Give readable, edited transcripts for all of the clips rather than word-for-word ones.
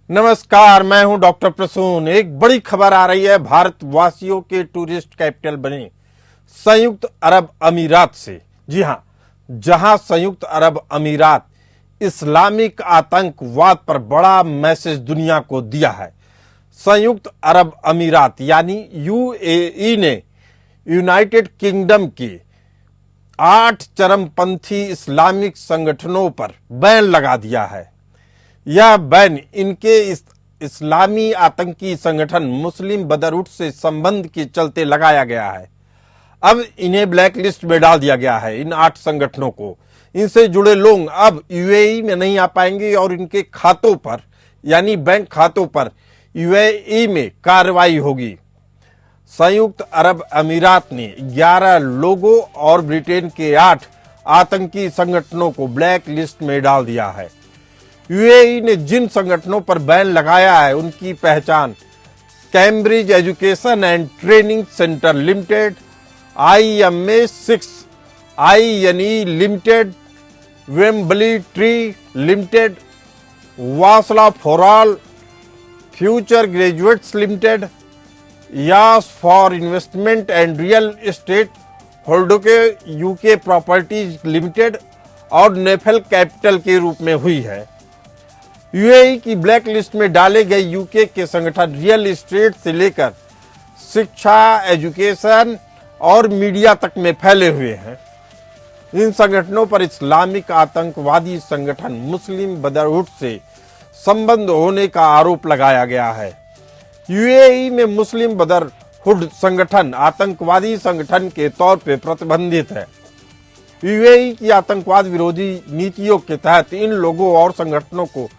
नमस्कार, मैं हूं डॉक्टर प्रसून। एक बड़ी खबर आ रही है भारतवासियों के टूरिस्ट कैपिटल बने संयुक्त अरब अमीरात से। जी हां, जहां संयुक्त अरब अमीरात इस्लामिक आतंकवाद पर बड़ा मैसेज दुनिया को दिया है। संयुक्त अरब अमीरात यानी यूएई ने यूनाइटेड किंगडम के 8 चरमपंथी इस्लामिक संगठनों पर बैन लगा दिया है। यह बैन इनके इस्लामी आतंकी संगठन मुस्लिम ब्रदरहुड से संबंध के चलते लगाया गया है। अब इन्हें ब्लैक लिस्ट में डाल दिया गया है। इन 8 संगठनों को, इनसे जुड़े लोग अब यूएई में नहीं आ पाएंगे और इनके खातों पर यानी बैंक खातों पर यूएई में कार्रवाई होगी। संयुक्त अरब अमीरात ने 11 लोगों और ब्रिटेन के 8 आतंकी संगठनों को ब्लैक लिस्ट में डाल दिया है। यूएई ने जिन संगठनों पर बैन लगाया है उनकी पहचान Cambridge education and training centre limited, IMA6, INE limited, Wembley tree limited, वासला for all, future graduates limited, Yas for investment and real estate होल्डोके यूके प्रॉपर्टीज लिमिटेड और नेफेल कैपिटल के रूप में हुई है। यूएई की ब्लैक लिस्ट में डाले गए यूके के संगठन रियल एस्टेट से लेकर शिक्षा, एजुकेशन और मीडिया तक में फैले हुए हैं। इन संगठनों पर इस्लामिक आतंकवादी संगठन मुस्लिम ब्रदरहुड से संबंध होने का आरोप लगाया गया है। यूएई में मुस्लिम ब्रदरहुड संगठन आतंकवादी संगठन के तौर पर प्रतिबंधित है। यूएई की आतंकवाद विरोधी नीतियों के तहत इन लोगों और संगठनों को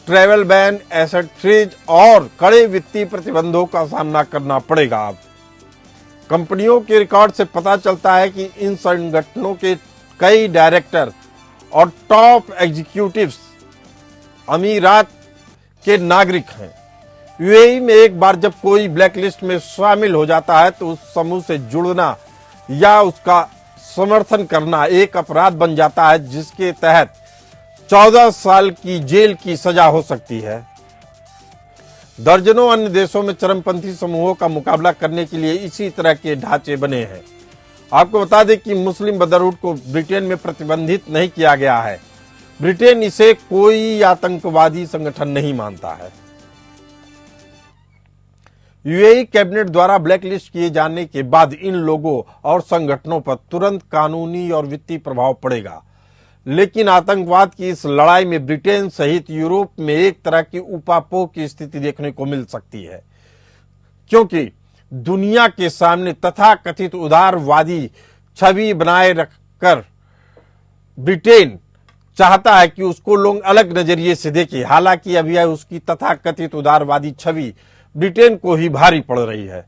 ट्रैवल बैन, एसेट फ्रीज और कड़े वित्तीय प्रतिबंधों का सामना करना पड़ेगा। अब कंपनियों के रिकॉर्ड से पता चलता है कि इन संगठनों के कई डायरेक्टर और टॉप एग्जीक्यूटिव्स अमीरात के नागरिक हैं। यूएई में एक बार जब कोई ब्लैक लिस्ट में शामिल हो जाता है तो उस समूह से जुड़ना या उसका समर्थन करना एक अपराध बन जाता है, जिसके तहत 14 साल की जेल की सजा हो सकती है। दर्जनों अन्य देशों में चरमपंथी समूहों का मुकाबला करने के लिए इसी तरह के ढांचे बने हैं। आपको बता दें कि मुस्लिम ब्रदरहुड को ब्रिटेन में प्रतिबंधित नहीं किया गया है। ब्रिटेन इसे कोई आतंकवादी संगठन नहीं मानता है। यूएई कैबिनेट द्वारा ब्लैकलिस्ट किए जाने के बाद इन लोगों और संगठनों पर तुरंत कानूनी और वित्तीय प्रभाव पड़ेगा, लेकिन आतंकवाद की इस लड़ाई में ब्रिटेन सहित यूरोप में एक तरह की उपापोह की स्थिति देखने को मिल सकती है, क्योंकि दुनिया के सामने तथाकथित उदारवादी छवि बनाए रखकर ब्रिटेन चाहता है कि उसको लोग अलग नजरिए से देखें। हालांकि अभी उसकी तथाकथित उदारवादी छवि ब्रिटेन को ही भारी पड़ रही है।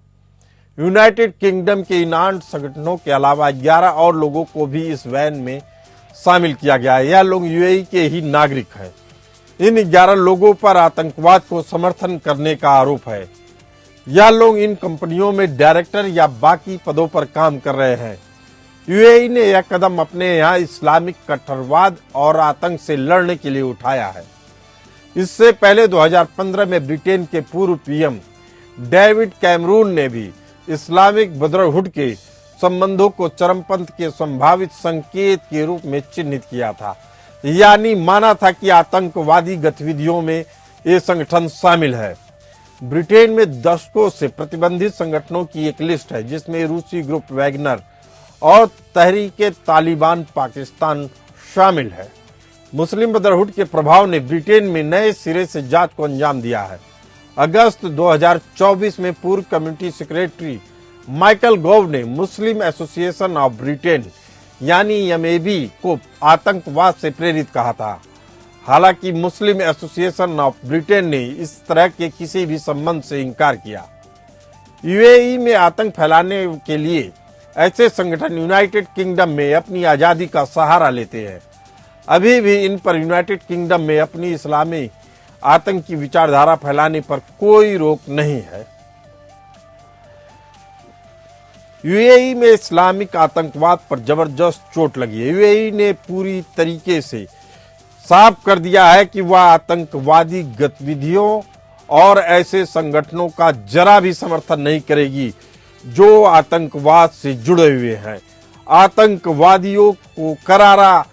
यूनाइटेड किंगडम के इन 8 संगठनों के अलावा 11 और लोगों को भी इस वैन में शामिल किया गया है। यह लोग यूएई के ही नागरिक हैं। इन 11 लोगों पर आतंकवाद को समर्थन करने का आरोप है। यह लोग इन कंपनियों में डायरेक्टर या बाकी पदों पर काम कर रहे हैं। यूएई ने यह कदम अपने यहाँ इस्लामिक कट्टरवाद और आतंक से लड़ने के लिए उठाया है। इससे पहले 2015 में ब्रिटेन के पूर्व पीएम डेविड कैमरून ने भी इस्लामिक ब्रदरहुड के संबंधों को चरमपंथ के संभावित संकेत के रूप में चिन्हित किया था, यानी माना था कि आतंकवादी गतिविधियों में ये संगठन शामिल है। ब्रिटेन में दशकों से प्रतिबंधित संगठनों की एक लिस्ट है, जिसमें रूसी ग्रुप वैगनर और तहरीके तालिबान पाकिस्तान शामिल है। मुस्लिम ब्रदरहुड के प्रभाव ने ब्रिटेन में नए सिरे से जांच को अंजाम दिया है। अगस्त 2024 में पूर्व कम्युनिटी सेक्रेटरी माइकल गोव ने मुस्लिम एसोसिएशन ऑफ ब्रिटेन यानी MAB को आतंकवाद से प्रेरित कहा था। हालांकि मुस्लिम एसोसिएशन ऑफ ब्रिटेन ने इस तरह के किसी भी संबंध से इनकार किया। यूएई में आतंक फैलाने के लिए ऐसे संगठन यूनाइटेड किंगडम में अपनी आजादी का सहारा लेते हैं। अभी भी इन पर यूनाइटेड किंगडम में अपनी इस्लामी आतंक की विचारधारा फैलाने पर कोई रोक नहीं है। यूएई में इस्लामिक आतंकवाद पर जबरदस्त चोट लगी है। यूएई ने पूरी तरीके से साफ कर दिया है कि वह आतंकवादी गतिविधियों और ऐसे संगठनों का जरा भी समर्थन नहीं करेगी जो आतंकवाद से जुड़े हुए हैं। आतंकवादियों को करारा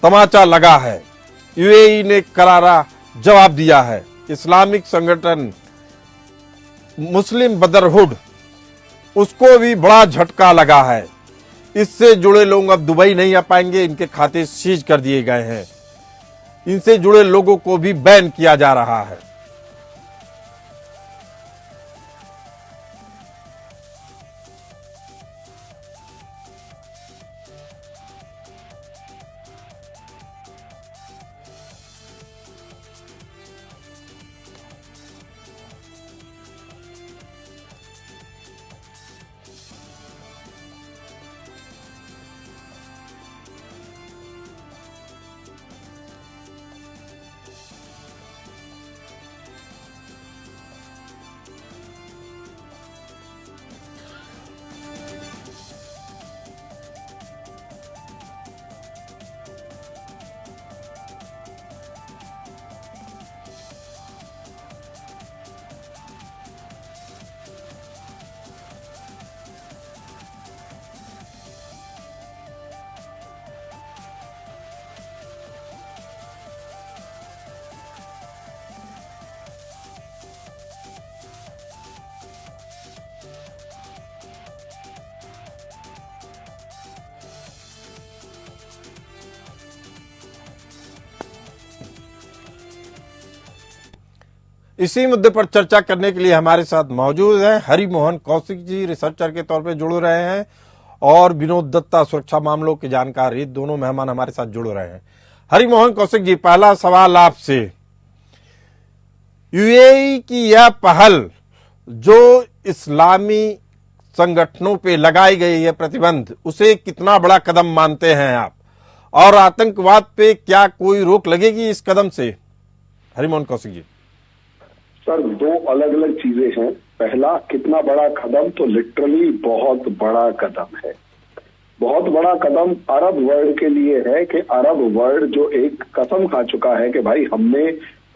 तमाचा लगा है। यूएई ने करारा जवाब दिया है। इस्लामिक संगठन मुस्लिम ब्रदरहुड, उसको भी बड़ा झटका लगा है। इससे जुड़े लोग अब दुबई नहीं आ पाएंगे, इनके खाते सीज कर दिए गए हैं। इनसे जुड़े लोगों को भी बैन किया जा रहा है। इसी मुद्दे पर चर्चा करने के लिए हमारे साथ मौजूद हैं हरिमोहन कौशिक जी, रिसर्चर के तौर पे जुड़ रहे हैं, और विनोद दत्ता, सुरक्षा मामलों के जानकार। ये दोनों मेहमान हमारे साथ जुड़ रहे हैं। हरिमोहन कौशिक जी, पहला सवाल आपसे, यूएई की यह पहल जो इस्लामी संगठनों पे लगाई गई है प्रतिबंध, उसे कितना बड़ा कदम मानते हैं आप, और आतंकवाद पे क्या कोई रोक लगेगी इस कदम से? हरिमोहन कौशिक जी। सर, दो अलग अलग चीजें हैं। पहला, कितना बड़ा कदम, तो लिटरली बहुत बड़ा कदम है। बहुत बड़ा कदम अरब वर्ल्ड के लिए है कि अरब वर्ल्ड जो एक कसम खा चुका है कि भाई हमने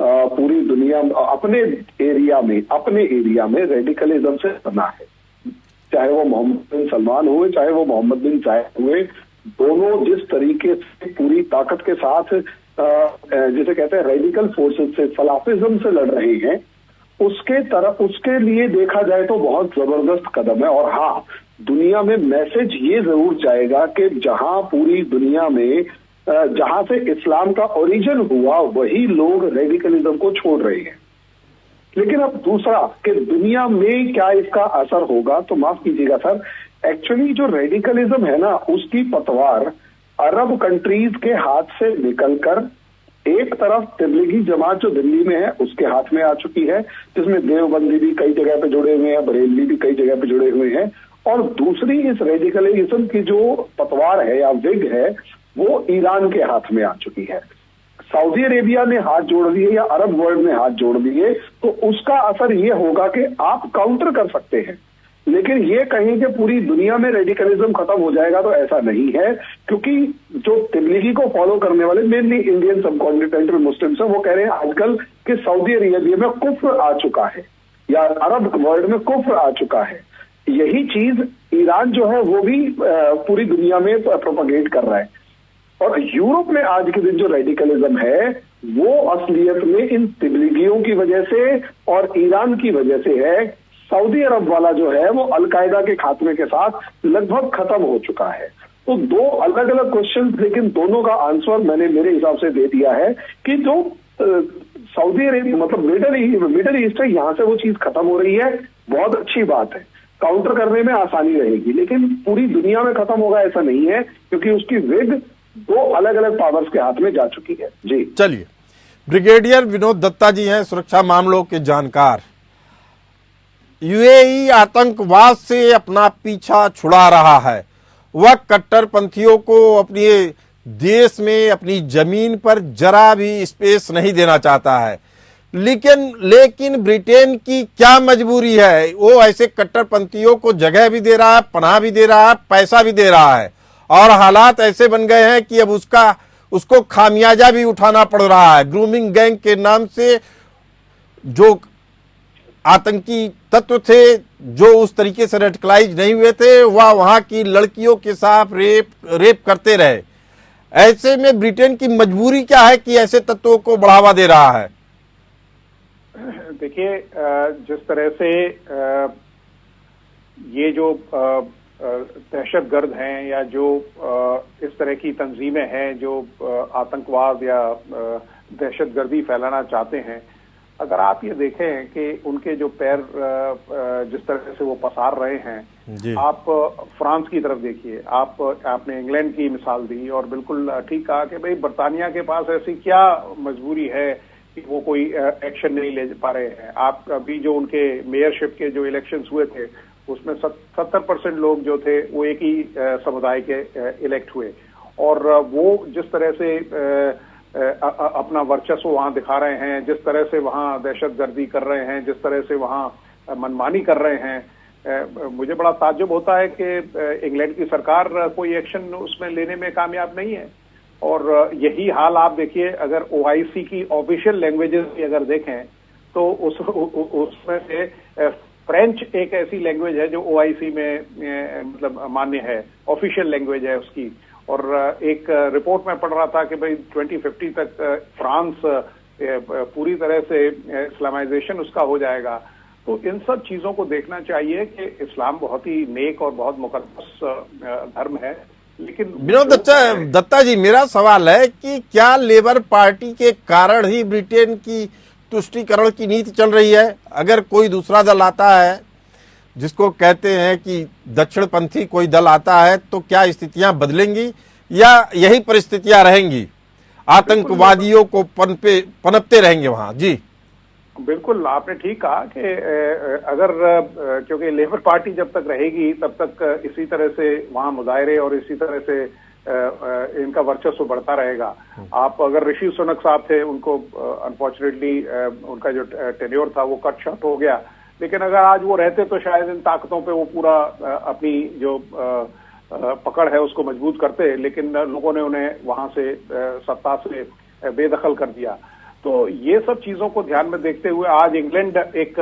पूरी दुनिया अपने एरिया में रेडिकलिज्म से बना है। चाहे वो मोहम्मद बिन सलमान हुए, चाहे वो मोहम्मद बिन जायद हुए, दोनों जिस तरीके से पूरी ताकत के साथ जिसे कहते हैं रेडिकल फोर्सेस से, सलाफिज्म से लड़ रहे हैं, उसके लिए देखा जाए तो बहुत जबरदस्त कदम है। और हाँ, दुनिया में मैसेज ये जरूर जाएगा कि जहां पूरी दुनिया में जहां से इस्लाम का ओरिजिन हुआ, वही लोग रेडिकलिज्म को छोड़ रहे हैं। लेकिन अब दूसरा कि दुनिया में क्या इसका असर होगा, तो माफ कीजिएगा सर, एक्चुअली जो रेडिकलिज्म है ना, उसकी पतवार अरब कंट्रीज के हाथ से निकलकर एक तरफ तबलीगी जमात जो दिल्ली में है उसके हाथ में आ चुकी है, जिसमें देवबंदी भी कई जगह पे जुड़े हुए हैं, बरेलवी भी कई जगह पे जुड़े हुए हैं, और दूसरी इस रेडिकलिज्म की जो पतवार है या विग है, वो ईरान के हाथ में आ चुकी है। सऊदी अरेबिया ने हाथ जोड़ लिए या अरब वर्ल्ड ने हाथ जोड़ लिए, तो उसका असर ये होगा कि आप काउंटर कर सकते हैं, लेकिन ये कहें कि पूरी दुनिया में रेडिकलिज्म खत्म हो जाएगा, तो ऐसा नहीं है। क्योंकि जो तबलीगी को फॉलो करने वाले मेनली इंडियन सबकॉन्टिनेंटल मुस्लिम्स हैं, वो कह रहे हैं आजकल कि सऊदी अरेबिया में कुफ्र आ चुका है या अरब वर्ल्ड में कुफ्र आ चुका है। यही चीज ईरान जो है वो भी पूरी दुनिया में प्रोपेगेट कर रहा है। और यूरोप में आज के दिन जो रेडिकलिज्म है, वो असलियत में इन तबलीगियों की वजह से और ईरान की वजह से है। सऊदी अरब वाला जो है वो अलकायदा के खात्मे के साथ लगभग खत्म हो चुका है। तो दो अलग अलग क्वेश्चन, लेकिन दोनों का आंसर मैंने मेरे हिसाब से दे दिया है कि जो सऊदी अरेबिया मतलब मिडल ईस्ट है, यहाँ से वो चीज खत्म हो रही है, बहुत अच्छी बात है, काउंटर करने में आसानी रहेगी। लेकिन पूरी दुनिया में खत्म होगा ऐसा नहीं है, क्योंकि उसकी विग दो अलग अलग पावर्स के हाथ में जा चुकी है। जी चलिए, ब्रिगेडियर विनोद दत्ता जी हैं, सुरक्षा मामलों के जानकार। यूएई आतंकवाद से अपना पीछा छुड़ा रहा है। वह कट्टरपंथियों को अपने देश में, अपनी जमीन पर जरा भी स्पेस नहीं देना चाहता है। लेकिन ब्रिटेन की क्या मजबूरी है? वो ऐसे कट्टरपंथियों को जगह भी दे रहा है, पनाह भी दे रहा है, पैसा भी दे रहा है, और हालात ऐसे बन गए हैं कि अब उसको खामियाजा भी उठाना पड़ रहा है। ग्रूमिंग गैंग के नाम से जो आतंकी तत्व थे, जो उस तरीके से रेडिकलाइज नहीं हुए थे, वह वहां की लड़कियों के साथ रेप करते रहे। ऐसे में ब्रिटेन की मजबूरी क्या है कि ऐसे तत्वों को बढ़ावा दे रहा है? देखिए, जिस तरह से ये जो दहशतगर्द हैं या जो इस तरह की तंजीमें हैं जो आतंकवाद या दहशतगर्दी फैलाना चाहते हैं, अगर आप ये देखें कि उनके जो पैर जिस तरह से वो पसार रहे हैं, आप फ्रांस की तरफ देखिए, आपने इंग्लैंड की मिसाल दी और बिल्कुल ठीक कहा कि भाई बरतानिया के पास ऐसी क्या मजबूरी है कि वो कोई एक्शन नहीं ले पा रहे हैं। आप अभी जो उनके मेयरशिप के जो इलेक्शंस हुए थे उसमें 70% लोग जो थे वो एक ही समुदाय के इलेक्ट हुए, और वो जिस तरह से अपना वर्चस्व वहां दिखा रहे हैं, जिस तरह से वहां दहशतगर्दी कर रहे हैं, जिस तरह से वहां मनमानी कर रहे हैं, मुझे बड़ा ताज्जुब होता है कि इंग्लैंड की सरकार कोई एक्शन उसमें लेने में कामयाब नहीं है। और यही हाल आप देखिए, अगर ओआईसी की ऑफिशियल लैंग्वेजेस भी अगर देखें तो उसमें से फ्रेंच एक ऐसी लैंग्वेज है जो ओआईसी में मतलब मान्य है, ऑफिशियल लैंग्वेज है उसकी। और एक रिपोर्ट में पढ़ रहा था कि भाई 2050 तक फ्रांस पूरी तरह से इस्लामाइजेशन उसका हो जाएगा। तो इन सब चीजों को देखना चाहिए कि इस्लाम बहुत ही नेक और बहुत मुकद्दस धर्म है। लेकिन विनोद दत्ता जी, मेरा सवाल है कि क्या लेबर पार्टी के कारण ही ब्रिटेन की तुष्टीकरण की नीति चल रही है? अगर कोई दूसरा दल आता है जिसको कहते हैं कि दक्षिणपंथी कोई दल आता है, तो क्या स्थितियां बदलेंगी या यही परिस्थितियां रहेंगी, आतंकवादियों को पनपते रहेंगे वहां? जी बिल्कुल, आपने ठीक कहा कि अगर क्योंकि लेबर पार्टी जब तक रहेगी तब तक इसी तरह से वहां मुजाहरे और इसी तरह से इनका वर्चस्व बढ़ता रहेगा। आप अगर ऋषि सुनक साहब थे, उनको अनफॉर्चुनेटली उनका जो टेन्योर था वो कट शॉर्ट हो गया, लेकिन अगर आज वो रहते तो शायद इन ताकतों पे वो पूरा अपनी जो पकड़ है उसको मजबूत करते, लेकिन लोगों ने उन्हें वहां से सत्ता से बेदखल कर दिया। तो ये सब चीजों को ध्यान में देखते हुए आज इंग्लैंड एक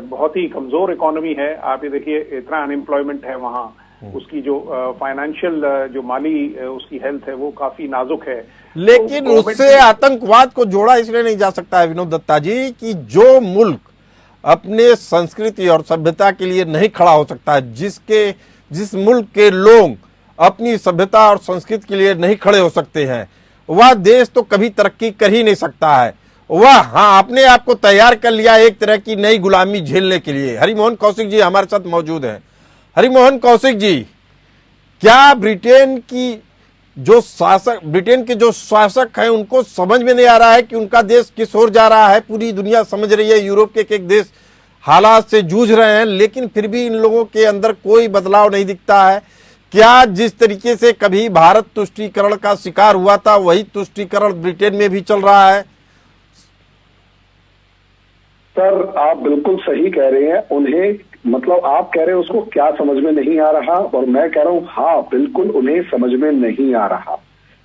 बहुत ही कमजोर इकोनॉमी है। आप ये देखिए, इतना अनएम्प्लॉयमेंट है वहां, उसकी जो फाइनेंशियल जो माली उसकी हेल्थ है वो काफी नाजुक है। लेकिन तो उससे आतंकवाद को जोड़ा इसलिए नहीं जा सकता है विनोद दत्ता जी कि जो मुल्क अपने संस्कृति और सभ्यता के लिए नहीं खड़ा हो सकता, जिस मुल्क के लोग अपनी सभ्यता और संस्कृति के लिए नहीं खड़े हो सकते हैं, वह देश तो कभी तरक्की कर ही नहीं सकता है। वह अपने आप को तैयार कर लिया एक तरह की नई गुलामी झेलने के लिए। हरिमोहन कौशिक जी हमारे साथ मौजूद हैं। हरिमोहन कौशिक जी, क्या ब्रिटेन के जो शासक हैं उनको समझ में नहीं आ रहा है कि उनका देश किस ओर जा रहा है? पूरी दुनिया समझ रही है, यूरोप के एक देश हालात से जूझ रहे हैं, लेकिन फिर भी इन लोगों के अंदर कोई बदलाव नहीं दिखता है। क्या जिस तरीके से कभी भारत तुष्टीकरण का शिकार हुआ था, वही तुष्टीकरण ब्रिटेन में भी चल रहा है? सर, आप बिल्कुल सही कह रहे हैं। उन्हें मतलब आप कह रहे हैं उसको क्या समझ में नहीं आ रहा, और मैं कह रहा हूं हाँ बिल्कुल उन्हें समझ में नहीं आ रहा।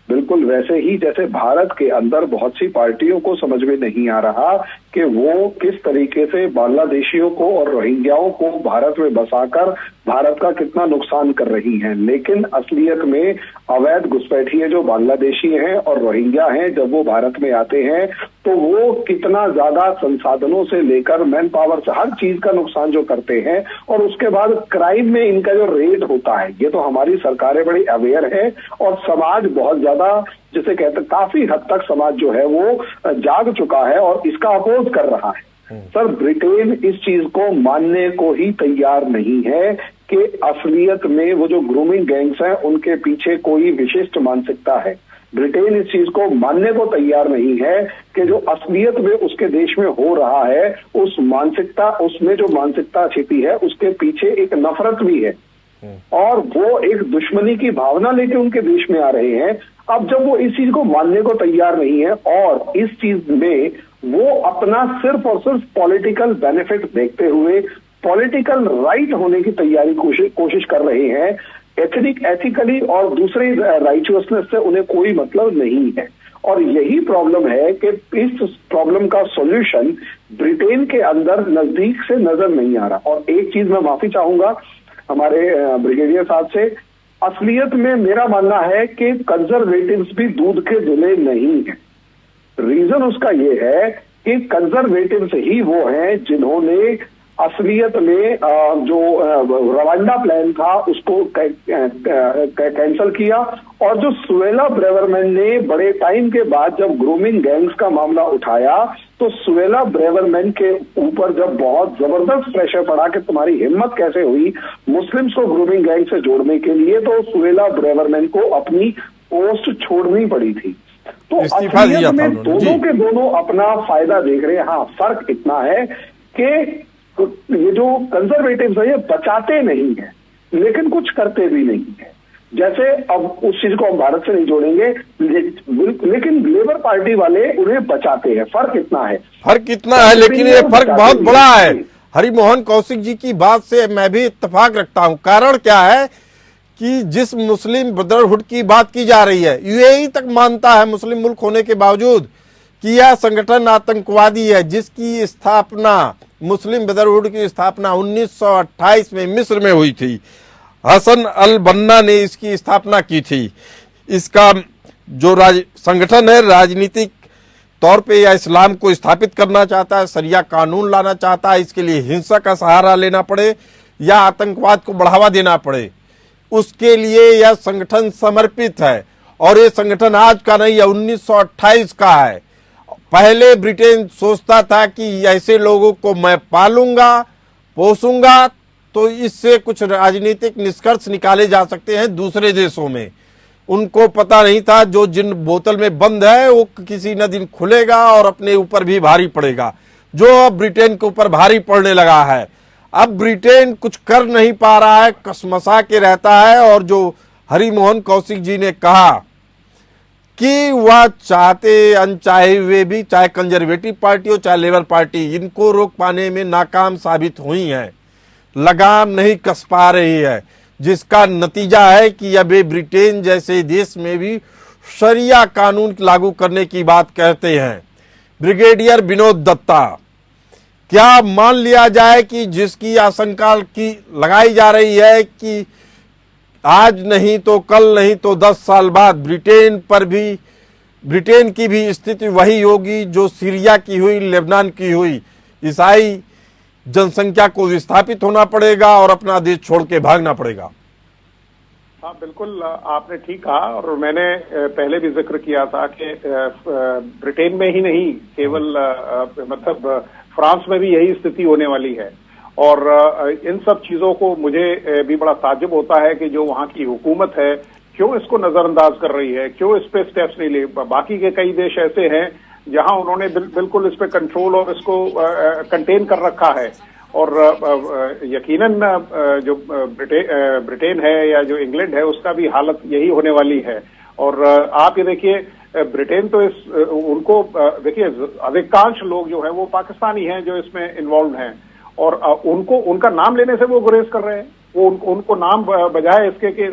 बिल्कुल वैसे ही जैसे भारत के अंदर बहुत सी पार्टियों को समझ में नहीं आ रहा कि वो किस तरीके से बांग्लादेशियों को और रोहिंग्याओं को भारत में बसाकर भारत का कितना नुकसान कर रही हैं। लेकिन असलियत में अवैध घुसपैठिए जो बांग्लादेशी हैं और रोहिंग्या हैं, जब वो भारत में आते हैं तो वो कितना ज्यादा संसाधनों से लेकर मैन पावर से हर चीज का नुकसान जो करते हैं, और उसके बाद क्राइम में इनका जो रेट होता है, ये तो हमारी सरकारें बड़ी अवेयर है और समाज बहुत ज्यादा, जिसे कहते हैं काफी हद तक समाज जो है वो जाग चुका है और इसका अपोज कर रहा है। सर, ब्रिटेन इस चीज को मानने को ही तैयार नहीं है कि असलियत में वो जो ग्रूमिंग गैंग्स हैं उनके पीछे कोई विशिष्ट मानसिकता है। ब्रिटेन इस चीज को मानने को तैयार नहीं है कि जो असलियत में उसके देश में हो रहा है, उस मानसिकता, उसमें जो मानसिकता छिपी है उसके पीछे एक नफरत भी है और वो एक दुश्मनी की भावना लेके उनके देश में आ रहे हैं। अब जब वो इस चीज को मानने को तैयार नहीं है और इस चीज में वो अपना सिर्फ और सिर्फ पॉलिटिकल बेनिफिट देखते हुए पॉलिटिकल राइट होने की तैयारी कोशिश कर रहे हैं, एथिकली और दूसरे राइचुअसनेस से उन्हें कोई मतलब नहीं है। और यही प्रॉब्लम है कि इस प्रॉब्लम का सॉल्यूशन ब्रिटेन के अंदर नजदीक से नजर नहीं आ रहा। और एक चीज मैं माफी चाहूंगा हमारे ब्रिगेडियर साहब से, असलियत में मेरा मानना है कि कंजर्वेटिव्स भी दूध के धुले नहीं है। रीजन उसका ये है कि कंजर्वेटिव्स ही वो हैं जिन्होंने असलियत में जो रवांडा प्लान था उसको कैंसिल किया, और जो सुएला ब्रेवरमैन ने बड़े टाइम के बाद जब ग्रूमिंग गैंग्स का मामला उठाया तो सुएला ब्रेवरमैन के ऊपर जब बहुत जबरदस्त प्रेशर पड़ा कि तुम्हारी हिम्मत कैसे हुई मुस्लिम्स को ग्रूमिंग गैंग से जोड़ने के लिए, तो सुएला ब्रेवरमैन को अपनी पोस्ट छोड़नी पड़ी थी। तो असलियत में दोनों के दोनों अपना फायदा देख रहे हैं। हाँ, फर्क इतना है कि ये जो कंजर्वेटिव्स है ये बचाते नहीं है लेकिन कुछ करते भी नहीं है। जैसे अब उस चीज को हम भारत से नहीं जोड़ेंगे, लेकिन लेबर पार्टी वाले उन्हें बचाते हैं। फर्क इतना है, लेकिन ये फर्क बहुत बड़ा है। हरिमोहन कौशिक जी की बात से मैं भी इत्तेफाक रखता हूं। कारण क्या है कि जिस मुस्लिम ब्रदरहुड की बात की जा रही है, यूएई तक मानता है मुस्लिम मुल्क होने के बावजूद कि यह संगठन आतंकवादी है, जिसकी स्थापना मुस्लिम ब्रदरहुड की स्थापना 1928 में मिस्र में हुई थी। हसन अल बन्ना ने इसकी स्थापना की थी। इसका जो संगठन है राजनीतिक तौर पे या इस्लाम को स्थापित करना चाहता है, शरिया कानून लाना चाहता है, इसके लिए हिंसा का सहारा लेना पड़े या आतंकवाद को बढ़ावा देना पड़े, उसके लिए यह संगठन समर्पित है। और ये संगठन आज का नहीं है, 1928 का है। पहले ब्रिटेन सोचता था कि ऐसे लोगों को मैं पालूंगा पोसूंगा तो इससे कुछ राजनीतिक निष्कर्ष निकाले जा सकते हैं दूसरे देशों में। उनको पता नहीं था जो जिन बोतल में बंद है वो किसी न दिन खुलेगा और अपने ऊपर भी भारी पड़ेगा, जो अब ब्रिटेन के ऊपर भारी पड़ने लगा है। अब ब्रिटेन कुछ कर नहीं पा रहा है, कसमसा के रहता है। और जो हरिमोहन कौशिक जी ने कहा कि वह चाहते अनचाहे हुए भी, चाहे कंजर्वेटिव पार्टी हो चाहे लेबर पार्टी, इनको रोक पाने में नाकाम साबित हुई हैं, लगाम नहीं कस पा रही है, जिसका नतीजा है कि अब ब्रिटेन जैसे देश में भी शरिया कानून लागू करने की बात कहते हैं। ब्रिगेडियर विनोद दत्ता, क्या मान लिया जाए कि जिसकी आशंका की लगाई जा रही है कि आज नहीं तो कल नहीं तो 10 साल बाद ब्रिटेन की भी स्थिति वही होगी जो सीरिया की हुई, लेबनान की हुई, ईसाई जनसंख्या को विस्थापित होना पड़ेगा और अपना देश छोड़ के भागना पड़ेगा? हाँ, बिल्कुल आपने ठीक कहा। और मैंने पहले भी जिक्र किया था कि ब्रिटेन में ही नहीं, केवल मतलब फ्रांस में भी यही स्थिति होने वाली है। और इन सब चीजों को मुझे भी बड़ा ताज्जुब होता है कि जो वहां की हुकूमत है क्यों इसको नजरअंदाज कर रही है, क्यों इस पे स्टेप्स नहीं ले। बाकी के कई देश ऐसे हैं जहां उन्होंने बिल्कुल इस पे कंट्रोल और इसको कंटेन कर रखा है। और यकीनन जो ब्रिटेन है या जो इंग्लैंड है उसका भी हालत यही होने वाली है। और आप ये देखिए, ब्रिटेन तो उनको देखिए अधिकांश लोग जो है वो पाकिस्तानी हैं जो इसमें इन्वॉल्व हैं, और उनका नाम लेने से वो गुरेज कर रहे हैं। वो उनको नाम बजाय इसके कि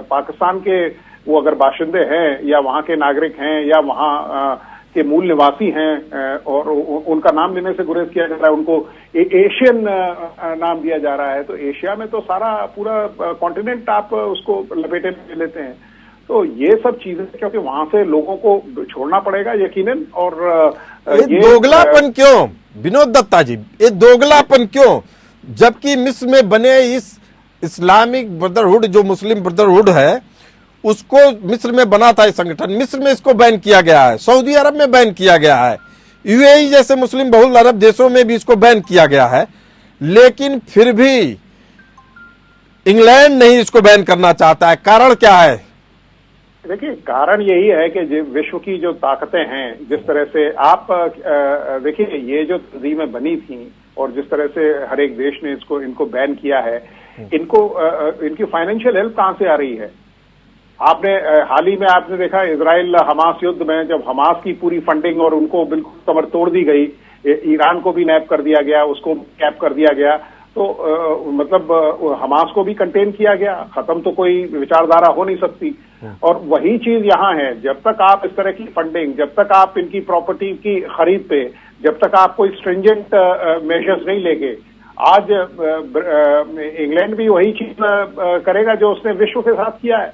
पाकिस्तान के वो अगर बाशिंदे हैं या वहां के नागरिक हैं या वहां के मूल निवासी हैं, और उनका नाम लेने से गुरेज किया जा रहा है। उनको एशियन नाम दिया जा रहा है। तो एशिया में तो सारा पूरा कॉन्टिनेंट आप उसको लपेटे में लेते हैं। तो ये सब चीजें क्योंकि वहां से लोगों को छोड़ना पड़ेगा यकीनन। और ये दोगलापन क्यों विनोद दत्ता जी, ये दोगलापन क्यों, जबकि मिस्र में बने इस इस्लामिक ब्रदरहुड जो मुस्लिम ब्रदरहुड है उसको मिस्र में बना था ये संगठन, मिस्र में इसको बैन किया गया है, सऊदी अरब में बैन किया गया है, यूएई जैसे मुस्लिम बहुल अरब देशों में भी इसको बैन किया गया है, लेकिन फिर भी इंग्लैंड नहीं इसको बैन करना चाहता है। कारण क्या है? देखिए, कारण यही है कि विश्व की जो ताकतें हैं, जिस तरह से आप देखिए ये जो तंजीमें बनी थी और जिस तरह से हर एक देश ने इनको बैन किया है, इनकी फाइनेंशियल हेल्प कहां से आ रही है? आपने हाल ही में आपने देखा इजराइल हमास युद्ध में जब हमास की पूरी फंडिंग और उनको बिल्कुल कमर तोड़ दी गई, ईरान को भी नैप कर दिया गया, उसको कैप कर दिया गया, तो मतलब हमास को भी कंटेन किया गया, खत्म तो कोई विचारधारा हो नहीं सकती। और वही चीज यहाँ है, जब तक आप इस तरह की फंडिंग, जब तक आप इनकी प्रॉपर्टी की खरीद पे, जब तक आप कोई स्ट्रिंजेंट मेजर्स नहीं लेंगे, आज इंग्लैंड भी वही चीज करेगा जो उसने विश्व के साथ किया है।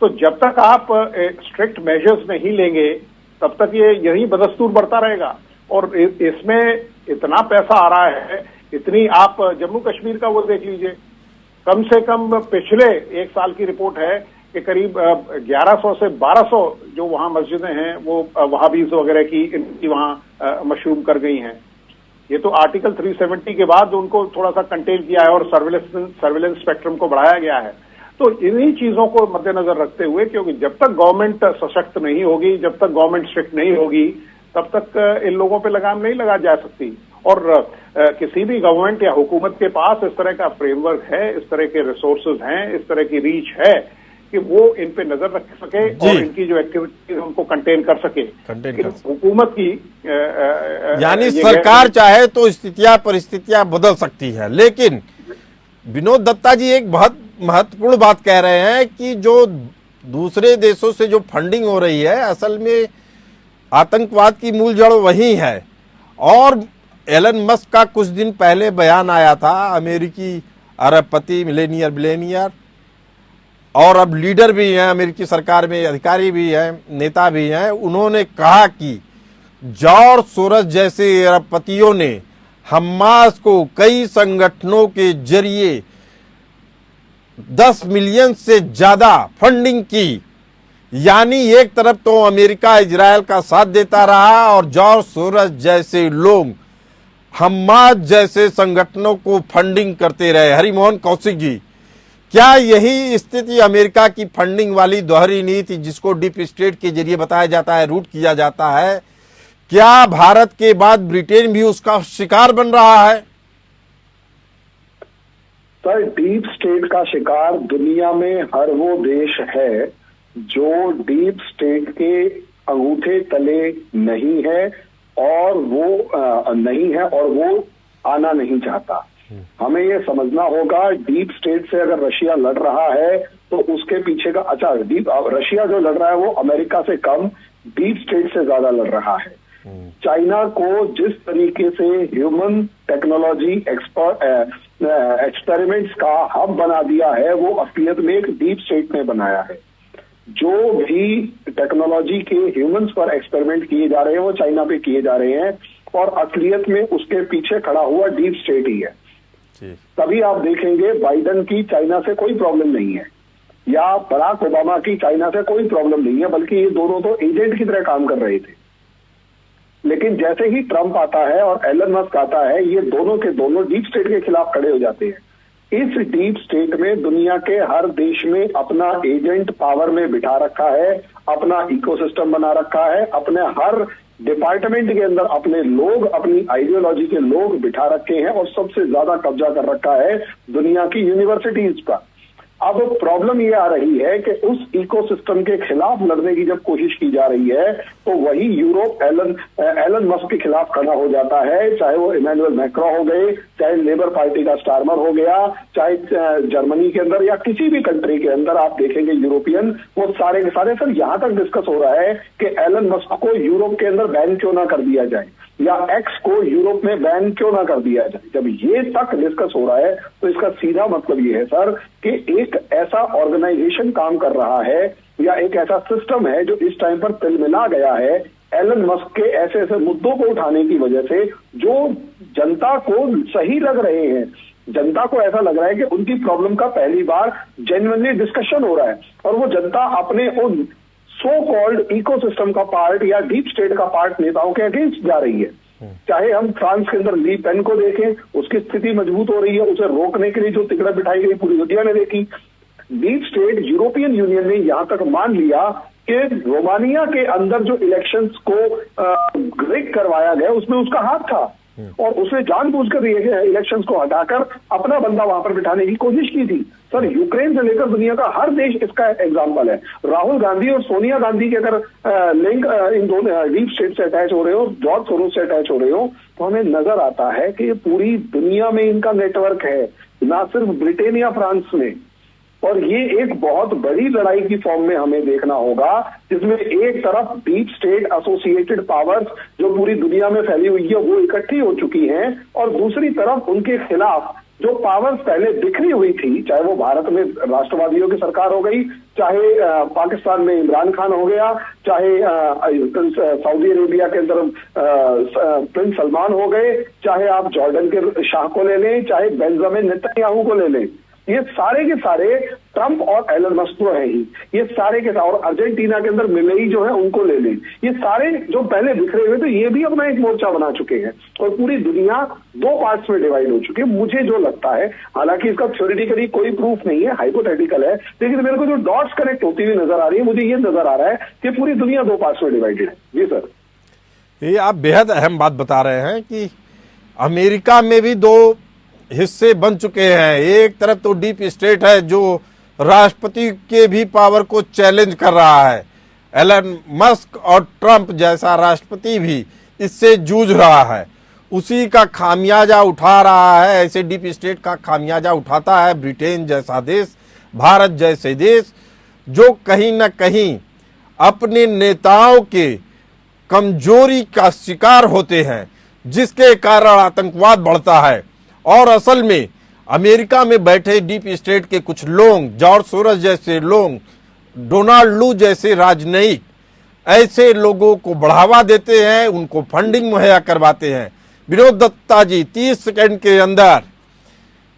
तो जब तक आप स्ट्रिक्ट मेजर्स नहीं लेंगे, तब तक ये यही बदस्तूर बढ़ता रहेगा। और इसमें इतना पैसा आ रहा है, इतनी, आप जम्मू कश्मीर का वो देख लीजिए, कम से कम पिछले एक साल की रिपोर्ट है कि करीब 1100 से 1200 जो वहां मस्जिदें हैं वो वहाबीज वगैरह की इनकी वहां मशरूम कर गई हैं। ये तो आर्टिकल 370 के बाद उनको थोड़ा सा कंटेन किया है और सर्विलेंस स्पेक्ट्रम को बढ़ाया गया है। तो इन्हीं चीजों को मद्देनजर रखते हुए, क्योंकि जब तक गवर्नमेंट सशक्त नहीं होगी, जब तक गवर्नमेंट स्ट्रिक्ट नहीं होगी, तब तक इन लोगों पे लगाम नहीं लगा जा सकती। और किसी भी गवर्नमेंट या हुकूमत के पास इस तरह का फ्रेमवर्क है, इस तरह के रिसोर्सेज हैं, इस तरह की रीच है कि वो इन पे नजर रख सके और इनकी जो एक्टिविटीज उनको कंटेन कर सके। हुकूमत की यानी सरकार चाहे तो स्थितियां परिस्थितियां बदल सकती है। लेकिन विनोद दत्ता जी एक बहुत महत्वपूर्ण बात कह रहे हैं कि जो दूसरे देशों से जो फंडिंग हो रही है, असल में आतंकवाद की मूल जड़ वही है। और एलन मस्क का कुछ दिन पहले बयान आया था, अमेरिकी अरबपति, मिलेनियर और अब लीडर भी हैं अमेरिकी सरकार में, अधिकारी भी हैं, नेता भी हैं, उन्होंने कहा कि जॉर्ज सोरस जैसे अरबपतियों ने हमास को कई संगठनों के जरिए 10 मिलियन से ज्यादा फंडिंग की। यानी एक तरफ तो अमेरिका इजरायल का साथ देता रहा और जॉर्ज सोरस जैसे लोग हमास जैसे संगठनों को फंडिंग करते रहे। हरिमोहन कौशिक जी, क्या यही स्थिति अमेरिका की फंडिंग वाली दोहरी नीति, जिसको डीप स्टेट के जरिए बताया जाता है, रूट किया जाता है, क्या भारत के बाद ब्रिटेन भी उसका शिकार बन रहा है? सर, डीप स्टेट का शिकार दुनिया में हर वो देश है जो डीप स्टेट के अंगूठे तले नहीं है और वो आना नहीं चाहता। हमें ये समझना होगा, डीप स्टेट से अगर रशिया लड़ रहा है तो उसके पीछे का रशिया जो लड़ रहा है वो अमेरिका से कम डीप स्टेट से ज्यादा लड़ रहा है। चाइना को जिस तरीके से ह्यूमन टेक्नोलॉजी एक्सपेरिमेंट्स का हब बना दिया है, वो असलियत में एक डीप स्टेट ने बनाया है। जो भी टेक्नोलॉजी के ह्यूमंस पर एक्सपेरिमेंट किए जा रहे हैं वो चाइना पे किए जा रहे हैं और असलियत में उसके पीछे खड़ा हुआ डीप स्टेट ही है। तभी आप देखेंगे बाइडेन की चाइना से कोई प्रॉब्लम नहीं है या बराक ओबामा की चाइना से कोई प्रॉब्लम नहीं है, बल्कि ये दोनों तो एजेंट की तरह काम कर रहे थे। लेकिन जैसे ही ट्रंप आता है और एलन मस्क आता है, ये दोनों के दोनों डीप स्टेट के खिलाफ खड़े हो जाते हैं। इस डीप स्टेट में दुनिया के हर देश में अपना एजेंट पावर में बिठा रखा है, अपना इकोसिस्टम बना रखा है, अपने हर डिपार्टमेंट के अंदर अपने लोग, अपनी आइडियोलॉजी के लोग बिठा रखे हैं और सबसे ज्यादा कब्जा कर रखा है दुनिया की यूनिवर्सिटीज पर। अब प्रॉब्लम ये आ रही है कि उस इकोसिस्टम के खिलाफ लड़ने की जब कोशिश की जा रही है तो वही यूरोप एलन मस्क के खिलाफ खड़ा हो जाता है, चाहे वो इमैनुअल मैक्रो हो गए, चाहे लेबर पार्टी का स्टारमर हो गया, चाहे जर्मनी के अंदर या किसी भी कंट्री के अंदर आप देखेंगे यूरोपियन, वो सारे के सारे सर यहां तक डिस्कस हो रहा है कि एलन मस्क को यूरोप के अंदर बैन क्यों ना कर दिया जाए या एक्स को यूरोप में बैन क्यों ना कर दिया जाए। जब ये तक डिस्कस हो रहा है तो इसका सीधा मतलब ये है सर कि एक ऐसा ऑर्गेनाइजेशन काम कर रहा है या एक ऐसा सिस्टम है जो इस टाइम पर तिलमिला गया है एलन मस्क के ऐसे ऐसे मुद्दों को उठाने की वजह से जो जनता को सही लग रहे हैं। जनता को ऐसा लग रहा है कि उनकी प्रॉब्लम का पहली बार जेन्युइनली डिस्कशन हो रहा है और वो जनता अपने उन सो कॉल्ड इकोसिस्टम का पार्ट या डीप स्टेट का पार्ट नेताओं के अगेंस्ट जा रही है। चाहे हम फ्रांस के अंदर ली पेन को देखें, उसकी स्थिति मजबूत हो रही है, उसे रोकने के लिए जो तिकड़ा बिठाई गई पूरी दुनिया ने देखी। डीप स्टेट यूरोपियन यूनियन ने यहां तक मान लिया कि रोमानिया के अंदर जो इलेक्शंस को रिग करवाया गया उसमें उसका हाथ था। और उसने जानबूझकर ये इलेक्शंस को हटाकर अपना बंदा वहां पर बिठाने की कोशिश की थी। सर, यूक्रेन से लेकर दुनिया का हर देश इसका एग्जाम्पल है। राहुल गांधी और सोनिया गांधी के अगर लिंक इन दोनों डीप स्टेट से अटैच हो रहे हो, जॉर्ज सोरोस से अटैच हो रहे हो, तो हमें नजर आता है कि पूरी दुनिया में इनका नेटवर्क है, ना सिर्फ ब्रिटेन या फ्रांस में। और ये एक बहुत बड़ी लड़ाई की फॉर्म में हमें देखना होगा, जिसमें एक तरफ डीप स्टेट एसोसिएटेड पावर्स जो पूरी दुनिया में फैली हुई है वो इकट्ठी हो चुकी हैं, और दूसरी तरफ उनके खिलाफ जो पावर्स पहले बिखरी हुई थी, चाहे वो भारत में राष्ट्रवादियों की सरकार हो गई, चाहे पाकिस्तान में इमरान खान हो गया, चाहे सऊदी अरेबिया के अंदर प्रिंस सलमान हो गए, चाहे आप जॉर्डन के शाह को ले लें, चाहे बेंजामिन नेतन्याहू को ले लें, ये सारे के सारे ट्रंप और एलन मस्क तो है ही, ये सारे के सारे, और अर्जेंटीना के अंदर मिलेई जो है उनको ले लें, ये सारे जो पहले बिखरे हुए थे ये भी अपना एक मोर्चा बना चुके हैं, और पूरी दुनिया दो पार्ट्स में डिवाइड हो चुकी है। मुझे जो लगता है, हालांकि इसका थ्योरेटिकली कोई प्रूफ नहीं है, हाइपोथेटिकल है, लेकिन मेरे को जो डॉट्स कनेक्ट होती हुई नजर आ रही है, मुझे ये नजर आ रहा है कि पूरी दुनिया दो पार्ट्स में डिवाइडेड है। जी सर, ये आप बेहद अहम बात बता रहे हैं कि अमेरिका में भी दो हिस्से बन चुके हैं। एक तरफ तो डीप स्टेट है जो राष्ट्रपति के भी पावर को चैलेंज कर रहा है, एलन मस्क और ट्रंप जैसा राष्ट्रपति भी इससे जूझ रहा है, उसी का खामियाजा उठा रहा है। ऐसे डीप स्टेट का खामियाजा उठाता है ब्रिटेन जैसा देश, भारत जैसे देश, जो कहीं न कहीं अपने नेताओं के कमजोरी का शिकार होते हैं, जिसके कारण आतंकवाद बढ़ता है। और असल में अमेरिका में बैठे डीप स्टेट के कुछ लोग, जॉर्ज सोरोस जैसे लोग, डोनाल्ड लू जैसे राजनयिक, ऐसे लोगों को बढ़ावा देते हैं, उनको फंडिंग मुहैया करवाते हैं। विनोद दत्ता जी, 30 सेकंड के अंदर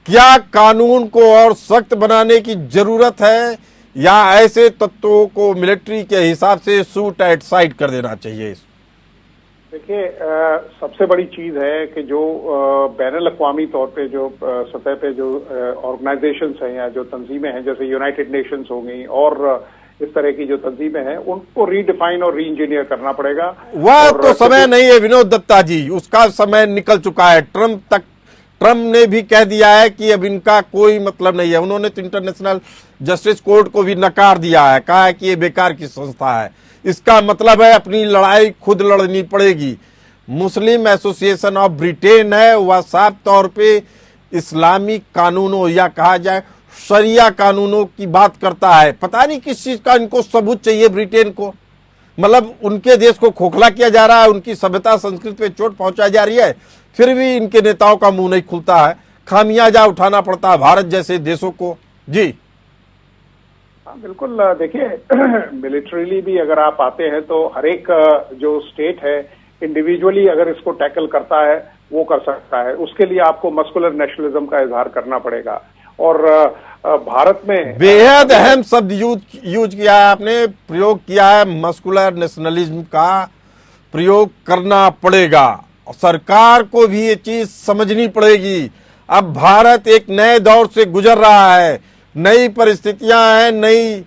क्या कानून को और सख्त बनाने की जरूरत है, या ऐसे तत्वों को मिलिट्री के हिसाब से शूट एट साइड कर देना चाहिए? देखिए, सबसे बड़ी चीज है कि जो बैनुल-अक़वामी तौर पे जो सतह पे जो ऑर्गेनाइजेशंस हैं या जो तंजीमें हैं, जैसे यूनाइटेड नेशंस हो गई और इस तरह की जो तंजीमें हैं, उनको रीडिफाइन और री इंजीनियर करना पड़ेगा। वह तो समय नहीं है विनोद दत्ता जी, उसका समय निकल चुका है। ट्रंप ने भी कह दिया है कि अब इनका कोई मतलब नहीं है। उन्होंने तो इंटरनेशनल जस्टिस कोर्ट को भी नकार दिया है, कहा है कि ये बेकार की संस्था है। इसका मतलब है अपनी लड़ाई खुद लड़नी पड़ेगी। मुस्लिम एसोसिएशन ऑफ ब्रिटेन है, वह साफ तौर पे इस्लामिक कानूनों या कहा जाए शरिया कानूनों की बात करता है। पता नहीं किस चीज का इनको सबूत चाहिए ब्रिटेन को, मतलब उनके देश को खोखला किया जा रहा है, उनकी सभ्यता संस्कृति पे चोट पहुंचाई जा रही है, फिर भी इनके नेताओं का मुंह नहीं खुलता है। खामियाजा उठाना पड़ता है भारत जैसे देशों को। जी हाँ, बिल्कुल। देखिए, मिलिट्रीली भी अगर आप आते हैं तो हर एक जो स्टेट है इंडिविजुअली अगर इसको टैकल करता है वो कर सकता है। उसके लिए आपको मस्कुलर नेशनलिज्म का इजहार करना पड़ेगा। और भारत में बेहद अहम शब्द यूज किया है आपने, प्रयोग किया है, मस्कुलर नेशनलिज्म का प्रयोग करना पड़ेगा। सरकार को भी ये चीज समझनी पड़ेगी। अब भारत एक नए दौर से गुजर रहा है, नई परिस्थितियां हैं, नई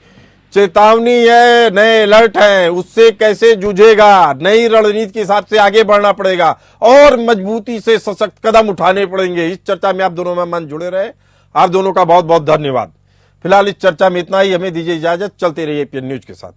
चेतावनी है, नए अलर्ट है, उससे कैसे जूझेगा, नई रणनीति के हिसाब से आगे बढ़ना पड़ेगा और मजबूती से सशक्त कदम उठाने पड़ेंगे। इस चर्चा में आप दोनों मेहमान जुड़े रहे, आप दोनों का बहुत बहुत धन्यवाद। फिलहाल इस चर्चा में इतना ही, हमें दीजिए इजाजत, चलते रहिए एपीएन न्यूज के साथ।